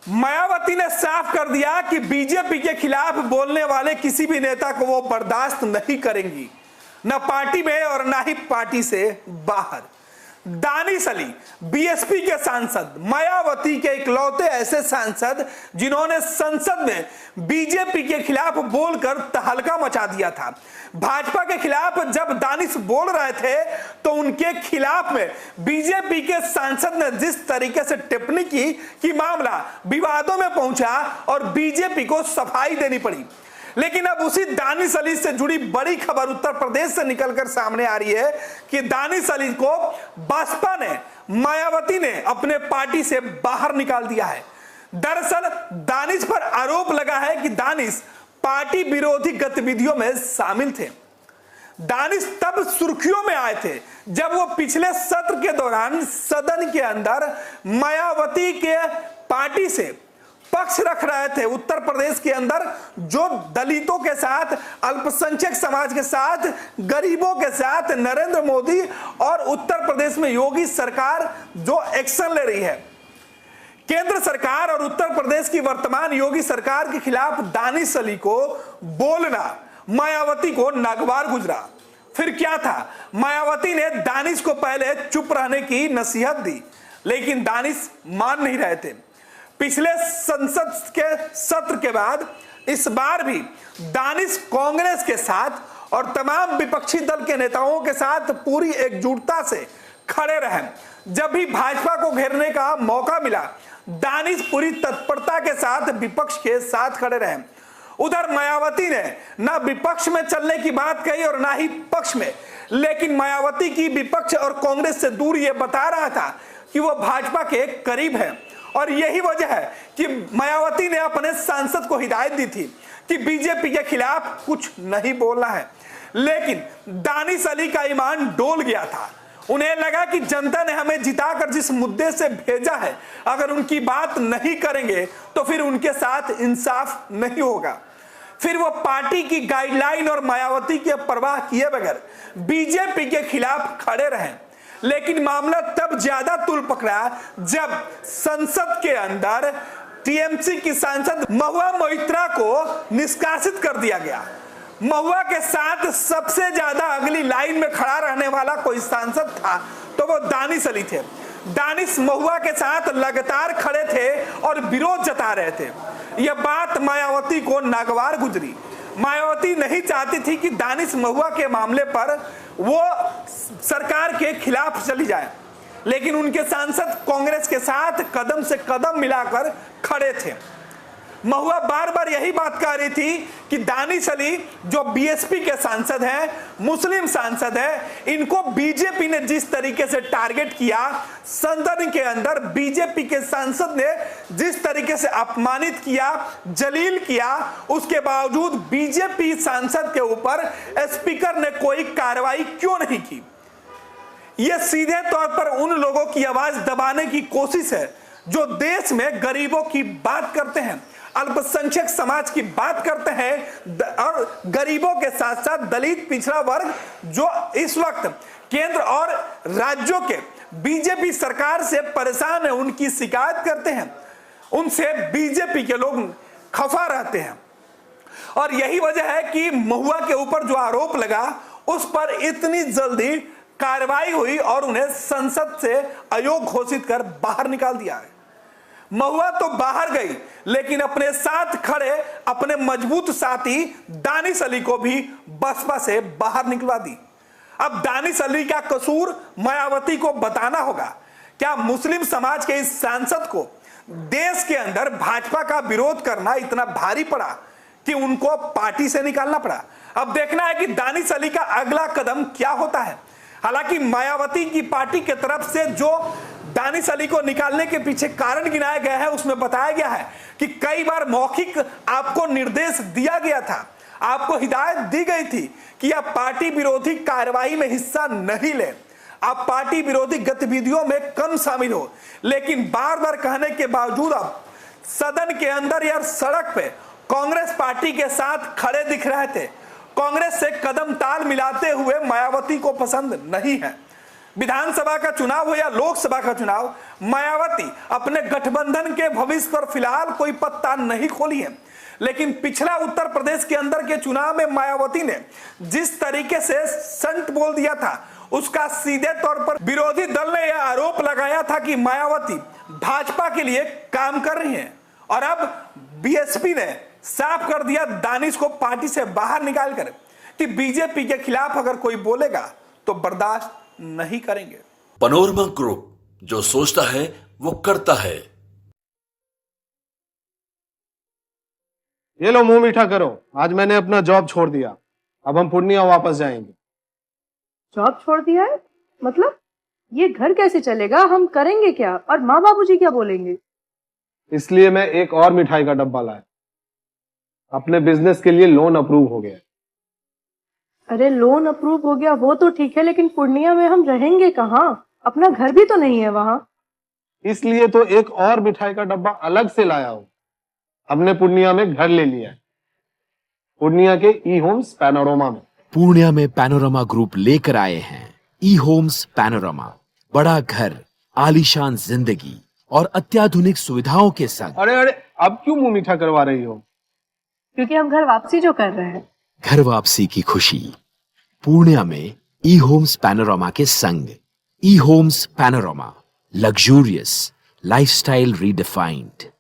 मायावती ने साफ कर दिया कि बीजेपी के खिलाफ बोलने वाले किसी भी नेता को वो बर्दाश्त नहीं करेंगी, न पार्टी में और न ही पार्टी से बाहर। दानिश अली बीएसपी के सांसद, मायावती के इकलौते ऐसे सांसद जिन्होंने संसद में बीजेपी के खिलाफ बोलकर तहलका मचा दिया था। भाजपा के खिलाफ जब दानिश बोल रहे थे तो उनके खिलाफ में बीजेपी के सांसद ने जिस तरीके से टिप्पणी की कि मामला विवादों में पहुंचा और बीजेपी को सफाई देनी पड़ी। लेकिन अब उसी दानिश अली से जुड़ी बड़ी खबर उत्तर प्रदेश से निकलकर सामने आ रही है कि दानिश अली को बसपा ने, मायावती ने अपने पार्टी से बाहर निकाल दिया है। दरअसल दानिश पर आरोप लगा है कि दानिश पार्टी विरोधी गतिविधियों में शामिल थे। दानिश तब सुर्खियों में आए थे जब वो पिछले सत्र के दौरान सदन के अंदर मायावती के पार्टी से पक्ष रख रहे थे। उत्तर प्रदेश के अंदर जो दलितों के साथ, अल्पसंख्यक समाज के साथ, गरीबों के साथ नरेंद्र मोदी और उत्तर प्रदेश में योगी सरकार जो एक्शन ले रही है, केंद्र सरकार और उत्तर प्रदेश की वर्तमान योगी सरकार के खिलाफ दानिश अली को बोलना मायावती को नागवार गुजरा। फिर क्या था, मायावती ने दानिश को पहले चुप रहने की नसीहत दी, लेकिन दानिश मान नहीं रहे थे। पिछले संसद के सत्र के बाद इस बार भी दानिश कांग्रेस के साथ और तमाम विपक्षी दल के नेताओं के साथ पूरी एकजुटता से खड़े रहे। जब भी भाजपा को घेरने का मौका मिला, दानिश पूरी तत्परता के साथ विपक्ष के साथ खड़े रहे। उधर मायावती ने ना विपक्ष में चलने की बात कही और ना ही पक्ष में, लेकिन मायावती की विपक्ष और कांग्रेस से दूर ये बता रहा था कि वो भाजपा के करीब है। और यही वजह है कि मायावती ने अपने सांसद को हिदायत दी थी कि बीजेपी के खिलाफ कुछ नहीं बोलना है। लेकिन दानिश अली का ईमान डोल गया था। उन्हें लगा कि जनता ने हमें जिताकर जिस मुद्दे से भेजा है, अगर उनकी बात नहीं करेंगे तो फिर उनके साथ इंसाफ नहीं होगा। फिर वो पार्टी की गाइडलाइन और मायावती के परवाह किए बगैर बीजेपी के खिलाफ खड़े रहे। लेकिन मामला तब ज्यादा तूल पकड़ा जब संसद के अंदर टीएमसी की सांसद महुआ मोइत्रा को निष्कासित कर दिया गया। महुआ के साथ सबसे ज्यादा अगली लाइन में खड़ा रहने वाला कोई सांसद था तो वो दानिश अली थे। दानिश महुआ के साथ लगातार खड़े थे और विरोध जता रहे थे। यह बात मायावती को नागवार गुजरी। मायावती नहीं चाहती थी कि दानिश महुआ के मामले पर वो सरकार के खिलाफ चली जाए, लेकिन उनके सांसद कांग्रेस के साथ कदम से कदम मिलाकर खड़े थे। महुआ बार बार यही बात कह रही थी कि दानिश अली जो बीएसपी के सांसद हैं, मुस्लिम सांसद हैं, इनको बीजेपी ने जिस तरीके से टारगेट किया, सदन के अंदर बीजेपी के सांसद ने जिस तरीके से अपमानित किया, जलील किया, उसके बावजूद बीजेपी सांसद के ऊपर स्पीकर ने कोई कार्रवाई क्यों नहीं की। यह सीधे तौर पर उन लोगों की आवाज दबाने की कोशिश है जो देश में गरीबों की बात करते हैं, अल्पसंख्यक समाज की बात करते हैं और गरीबों के साथ साथ दलित पिछड़ा वर्ग जो इस वक्त केंद्र और राज्यों के बीजेपी सरकार से परेशान है, उनकी शिकायत करते हैं। उनसे बीजेपी के लोग खफा रहते हैं। और यही वजह है कि महुआ के ऊपर जो आरोप लगा उस पर इतनी जल्दी कार्रवाई हुई और उन्हें संसद से अयोग्य घोषित कर बाहर निकाल दिया है। महुआ तो बाहर गई, लेकिन अपने साथ खड़े अपने मजबूत साथी दानिश अली को भी बसपा से बाहर निकलवा दी। अब दानिश अली का कसूर मायावती को बताना होगा। क्या मुस्लिम समाज के इस सांसद को देश के अंदर भाजपा का विरोध करना इतना भारी पड़ा कि उनको पार्टी से निकालना पड़ा? अब देखना है कि दानिश अली का अगला कदम क्या होता है। हालांकि मायावती की पार्टी की तरफ से जो दानिश अली को निकालने के पीछे कारण गिनाया गया है, उसमें बताया गया है कि कई बार मौखिक आपको निर्देश दिया गया था, आपको हिदायत दी गई थी कि आप पार्टी विरोधी कार्रवाई में हिस्सा नहीं लें, आप पार्टी विरोधी गतिविधियों में कम शामिल हो। लेकिन बार बार कहने के बावजूद अब सदन के अंदर या सड़क पे कांग्रेस पार्टी के साथ खड़े दिख रहे थे। कांग्रेस से कदम ताल मिलाते हुए मायावती को पसंद नहीं है। विधानसभा का चुनाव हो या लोकसभा का चुनाव, मायावती अपने गठबंधन के भविष्य पर फिलहाल कोई पत्ता नहीं खोली है, लेकिन पिछला उत्तर प्रदेश के अंदर के चुनाव में मायावती ने जिस तरीके से संट बोल दिया था, उसका सीधे तौर पर विरोधी दल ने यह आरोप लगाया था कि मायावती भाजपा के लिए काम कर रही हैं। और अब बीएसपी ने साफ कर दिया दानिश को पार्टी से बाहर निकालकर कि बीजेपी के खिलाफ अगर कोई बोलेगा तो बर्दाश्त नहीं करेंगे। पैनोरमा ग्रुप, जो सोचता है वो करता है। ये लो मुंह मीठा करो, आज मैंने अपना जॉब छोड़ दिया, अब हम पूर्णिया वापस जाएंगे। जॉब छोड़ दिया है? मतलब ये घर कैसे चलेगा? हम करेंगे क्या? और माँ बाबूजी क्या बोलेंगे? इसलिए मैं एक और मिठाई का डब्बा लाया। अपने बिजनेस के लिए लोन अप्रूव हो गया। अरे लोन अप्रूव हो गया वो तो ठीक है, लेकिन पूर्णिया में हम रहेंगे कहाँ? अपना घर भी तो नहीं है वहाँ। इसलिए तो एक और मिठाई का डब्बा अलग से लाया हूँ। हमने पूर्णिया में घर ले लिया है, पूर्णिया के ई होम्स पैनोरमा में। पूर्णिया में पैनोरमा ग्रुप लेकर आए हैं ई होम्स पैनोरमा। बड़ा घर, आलीशान जिंदगी और अत्याधुनिक सुविधाओं के संग। अरे अरे, अब क्यों मुंह मीठा करवा रही हो? क्योंकि हम घर वापसी जो कर रहे हैं। घर वापसी की खुशी पूर्णिया में ई होम्स पैनोरमा के संग। E homes panorama, luxurious lifestyle redefined.